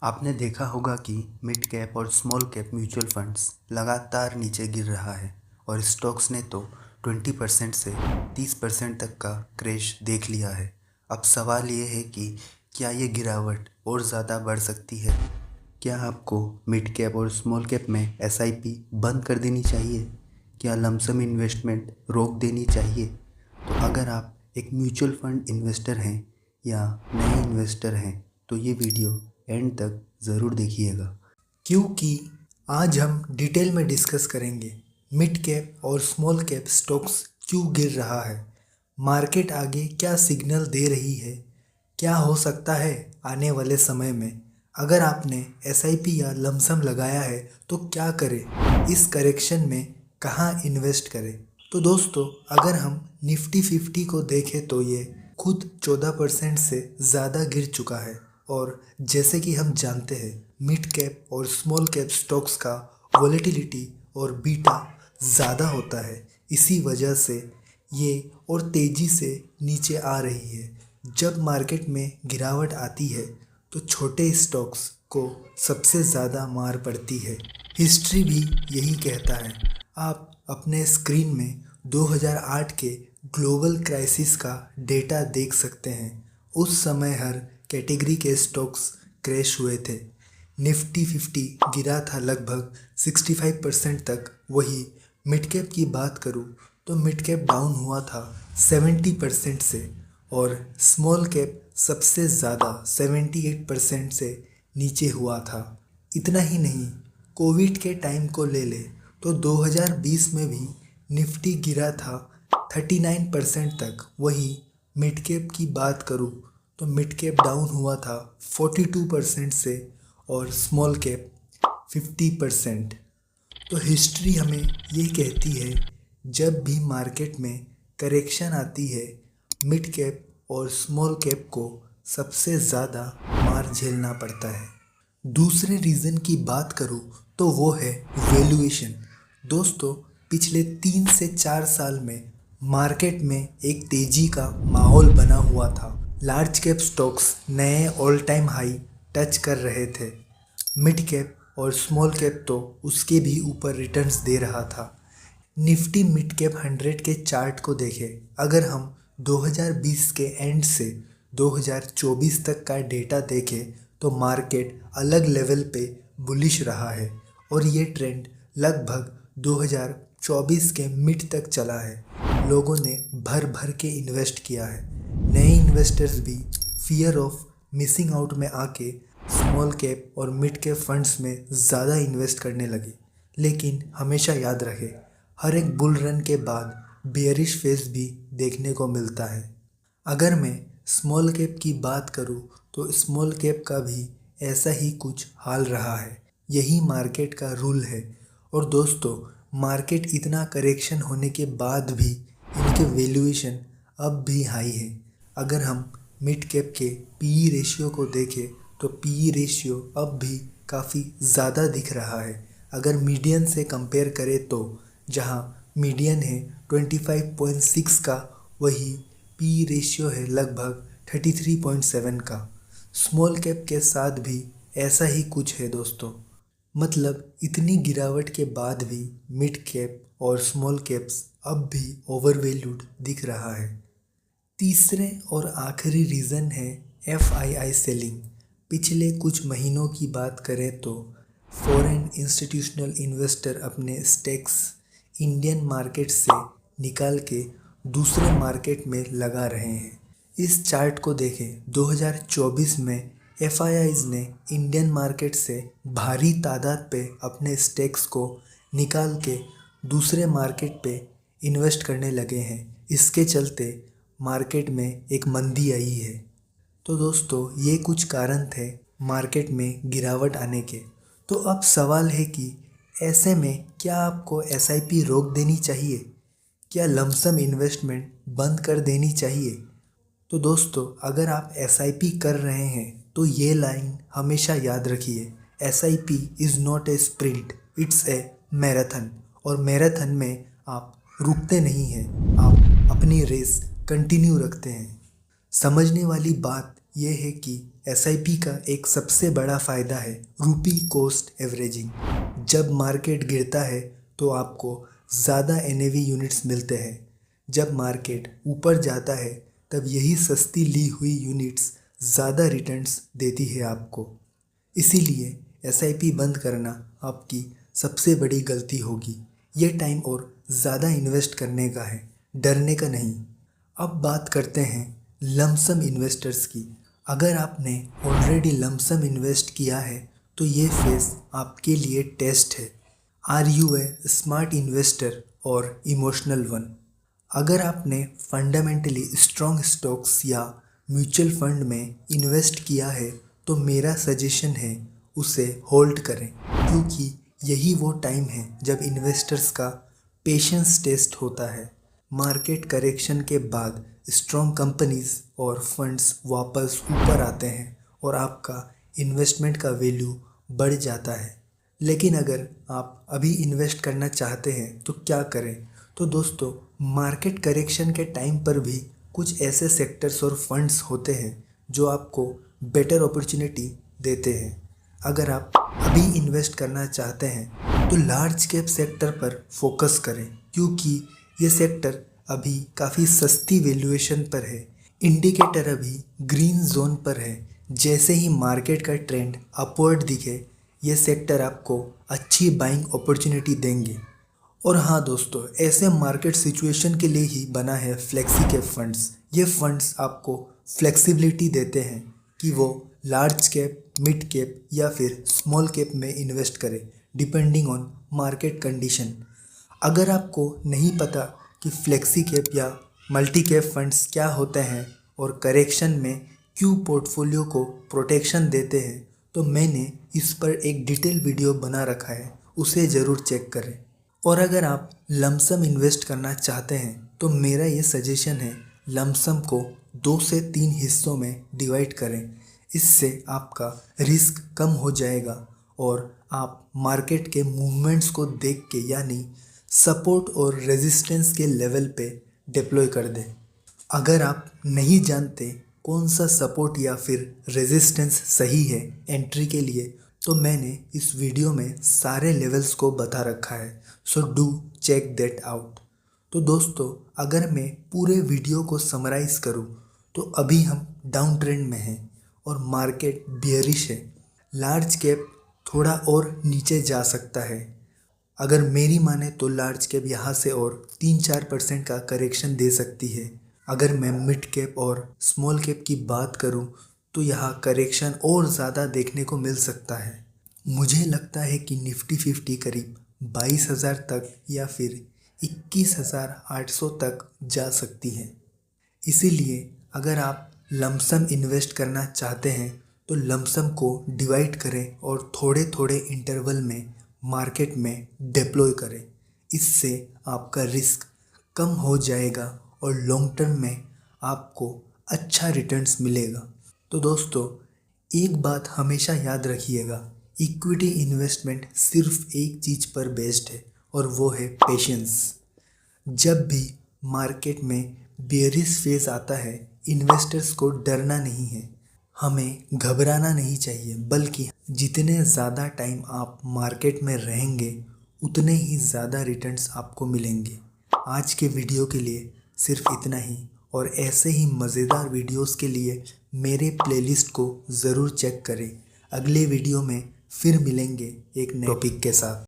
आपने देखा होगा कि मिड कैप और स्मॉल कैप म्यूचुअल फंड्स लगातार नीचे गिर रहा है और स्टॉक्स ने तो 20% से 30% तक का क्रैश देख लिया है। अब सवाल ये है कि क्या ये गिरावट और ज़्यादा बढ़ सकती है? क्या आपको मिड कैप और स्मॉल कैप में एसआईपी बंद कर देनी चाहिए? क्या लमसम इन्वेस्टमेंट रोक देनी चाहिए? तो अगर आप एक म्यूचुअल फंड इन्वेस्टर हैं या नए इन्वेस्टर हैं तो ये वीडियो एंड तक ज़रूर देखिएगा, क्योंकि आज हम डिटेल में डिस्कस करेंगे मिड कैप और स्मॉल कैप स्टॉक्स क्यों गिर रहा है, मार्केट आगे क्या सिग्नल दे रही है, क्या हो सकता है आने वाले समय में, अगर आपने एसआईपी या लमसम लगाया है तो क्या करें, इस करेक्शन में कहाँ इन्वेस्ट करें। तो दोस्तों, अगर हम निफ्टी 50 को देखें तो ये खुद 14% से ज़्यादा गिर चुका है और जैसे कि हम जानते हैं मिड कैप और स्मॉल कैप स्टॉक्स का वॉलेटिलिटी और बीटा ज़्यादा होता है, इसी वजह से ये और तेज़ी से नीचे आ रही है। जब मार्केट में गिरावट आती है तो छोटे स्टॉक्स को सबसे ज़्यादा मार पड़ती है। हिस्ट्री भी यही कहता है। आप अपने स्क्रीन में 2008 के ग्लोबल क्राइसिस का डेटा देख सकते हैं। उस समय हर कैटेगरी के स्टॉक्स क्रैश हुए थे। निफ्टी 50 गिरा था लगभग 65% तक। वही मिड कैप की बात करूँ तो मिड कैप डाउन हुआ था 70% से और स्मॉल कैप सबसे ज़्यादा 78% से नीचे हुआ था। इतना ही नहीं, कोविड के टाइम को ले ले तो 2020 में भी निफ्टी गिरा था 39% तक। वही मिड कैप की बात करूँ तो मिड कैप डाउन हुआ था 42% से और स्मॉल कैप 50%। तो हिस्ट्री हमें ये कहती है जब भी मार्केट में करेक्शन आती है मिड कैप और स्मॉल कैप को सबसे ज़्यादा मार झेलना पड़ता है। दूसरे रीज़न की बात करूँ तो वो है वैल्यूएशन। दोस्तों, पिछले 3 से 4 साल में मार्केट में एक तेज़ी का माहौल बना हुआ था। लार्ज कैप स्टॉक्स नए ऑल टाइम हाई टच कर रहे थे। मिड कैप और स्मॉल कैप तो उसके भी ऊपर रिटर्न्स दे रहा था। निफ्टी मिड कैप 100 के चार्ट को देखें। अगर हम 2020 के एंड से 2024 तक का डेटा देखें तो मार्केट अलग लेवल पे बुलिश रहा है और ये ट्रेंड लगभग 2024 के मिड तक चला है। लोगों ने भर भर के इन्वेस्ट किया है। नए इन्वेस्टर्स भी फियर ऑफ मिसिंग आउट में आके स्मॉल कैप और मिड कैप फंड्स में ज़्यादा इन्वेस्ट करने लगे। लेकिन हमेशा याद रखें, हर एक बुल रन के बाद बेयरिश फेज भी देखने को मिलता है। अगर मैं स्मॉल कैप की बात करूं तो स्मॉल कैप का भी ऐसा ही कुछ हाल रहा है। यही मार्केट का रूल है। और दोस्तों, मार्केट इतना करेक्शन होने के बाद भी इनके वैल्यूएशन अब भी हाई है। अगर हम मिड कैप के पीई रेशियो को देखें तो पीई रेशियो अब भी काफ़ी ज़्यादा दिख रहा है। अगर मीडियन से कंपेयर करें तो जहां मीडियन है 25.6 का, वही पी रेशियो है लगभग 33.7 का। स्मॉल कैप के साथ भी ऐसा ही कुछ है दोस्तों। मतलब इतनी गिरावट के बाद भी मिड कैप और स्मॉल कैप्स अब भी ओवरवैल्यूड दिख रहा है। तीसरे और आखिरी रीज़न है एफआईआई सेलिंग। पिछले कुछ महीनों की बात करें तो फॉरेन इंस्टीट्यूशनल इन्वेस्टर अपने स्टेक्स इंडियन मार्केट से निकाल के दूसरे मार्केट में लगा रहे हैं। इस चार्ट को देखें। 2024 में एफआईआईज ने इंडियन मार्केट से भारी तादाद पे अपने स्टेक्स को निकाल के दूसरे मार्केट पे इन्वेस्ट करने लगे हैं। इसके चलते मार्केट में एक मंदी आई है। तो दोस्तों, ये कुछ कारण थे मार्केट में गिरावट आने के। तो अब सवाल है कि ऐसे में क्या आपको एसआईपी रोक देनी चाहिए? क्या लमसम इन्वेस्टमेंट बंद कर देनी चाहिए? तो दोस्तों, अगर आप एसआईपी कर रहे हैं तो ये लाइन हमेशा याद रखिए, SIP is not a sprint, it's a marathon. और मैराथन में आप रुकते नहीं हैं, आप अपनी रेस कंटिन्यू रखते हैं। समझने वाली बात ये है कि SIP का एक सबसे बड़ा फ़ायदा है रूपी कॉस्ट एवरेजिंग। जब मार्केट गिरता है तो आपको ज़्यादा NAV यूनिट्स मिलते हैं। जब मार्केट ऊपर जाता है तब यही सस्ती ली हुई यूनिट्स ज़्यादा रिटर्न्स देती है आपको। इसीलिए SIP बंद करना आपकी सबसे बड़ी गलती होगी। ये टाइम और ज़्यादा इन्वेस्ट करने का है, डरने का नहीं। अब बात करते हैं लमसम इन्वेस्टर्स की। अगर आपने ऑलरेडी लमसम इन्वेस्ट किया है तो ये फेज़ आपके लिए टेस्ट है। Are you a smart investor और इमोशनल वन? अगर आपने फंडामेंटली स्ट्रॉन्ग स्टॉक्स या म्यूचुअल फंड में इन्वेस्ट किया है तो मेरा सजेशन है उसे होल्ड करें, क्योंकि यही वो टाइम है जब इन्वेस्टर्स का पेशेंस टेस्ट होता है। मार्केट करेक्शन के बाद स्ट्रॉन्ग कंपनीज और फंड्स वापस ऊपर आते हैं और आपका इन्वेस्टमेंट का वैल्यू बढ़ जाता है। लेकिन अगर आप अभी इन्वेस्ट करना चाहते हैं तो क्या करें? तो दोस्तों, मार्केट करेक्शन के टाइम पर भी कुछ ऐसे सेक्टर्स और फंड्स होते हैं जो आपको बेटर अपॉर्चुनिटी देते हैं। अगर आप अभी इन्वेस्ट करना चाहते हैं तो लार्ज कैप सेक्टर पर फोकस करें, क्योंकि ये सेक्टर अभी काफ़ी सस्ती वैल्यूएशन पर है। इंडिकेटर अभी ग्रीन जोन पर है। जैसे ही मार्केट का ट्रेंड अपवर्ड दिखे, ये सेक्टर आपको अच्छी बाइंग अपॉर्चुनिटी देंगे। और हाँ दोस्तों, ऐसे मार्केट सिचुएशन के लिए ही बना है फ्लेक्सी कैप फंड्स। ये फंड्स आपको फ्लेक्सिबिलिटी देते हैं कि वो लार्ज कैप, मिड कैप या फिर स्मॉल कैप में इन्वेस्ट करें, डिपेंडिंग ऑन मार्केट कंडीशन। अगर आपको नहीं पता कि फ्लेक्सी कैप या मल्टी कैप फंड्स क्या होते हैं और करेक्शन में क्यों पोर्टफोलियो को प्रोटेक्शन देते हैं, तो मैंने इस पर एक डिटेल वीडियो बना रखा है, उसे ज़रूर चेक करें। और अगर आप लमसम इन्वेस्ट करना चाहते हैं तो मेरा ये सजेशन है, लमसम को 2 से 3 हिस्सों में डिवाइड करें। इससे आपका रिस्क कम हो जाएगा और आप मार्केट के मूवमेंट्स को देख के, यानी सपोर्ट और रेजिस्टेंस के लेवल पे डिप्लॉय कर दें। अगर आप नहीं जानते कौन सा सपोर्ट या फिर रेजिस्टेंस सही है एंट्री के लिए, तो मैंने इस वीडियो में सारे लेवल्स को बता रखा है, so do check that out. तो दोस्तों, अगर मैं पूरे वीडियो को समराइज़ करूं तो अभी हम डाउन ट्रेंड में हैं और मार्केट बियरिश है। लार्ज कैप थोड़ा और नीचे जा सकता है। अगर मेरी माने तो लार्ज कैप यहाँ से और 3-4% का करेक्शन दे सकती है। अगर मैं मिड कैप और स्मॉल कैप की बात करूँ तो यहाँ करेक्शन और ज़्यादा देखने को मिल सकता है। मुझे लगता है कि निफ्टी 50 करीब 22,000 तक या फिर 21,800 तक जा सकती है। इसीलिए अगर आप लमसम इन्वेस्ट करना चाहते हैं तो लमसम को डिवाइड करें और थोड़े थोड़े इंटरवल में मार्केट में डिप्लॉय करें। इससे आपका रिस्क कम हो जाएगा और लॉन्ग टर्म में आपको अच्छा रिटर्न्स मिलेगा। तो दोस्तों, एक बात हमेशा याद रखिएगा, इक्विटी इन्वेस्टमेंट सिर्फ एक चीज़ पर बेस्ड है और वो है पेशेंस। जब भी मार्केट में बेयरिश फेज आता है, इन्वेस्टर्स को डरना नहीं है, हमें घबराना नहीं चाहिए, बल्कि जितने ज़्यादा टाइम आप मार्केट में रहेंगे उतने ही ज़्यादा रिटर्न्स आपको मिलेंगे। आज के वीडियो के लिए सिर्फ इतना ही, और ऐसे ही मज़ेदार वीडियोस के लिए मेरे प्लेलिस्ट को ज़रूर चेक करें। अगले वीडियो में फिर मिलेंगे एक नए टॉपिक के साथ।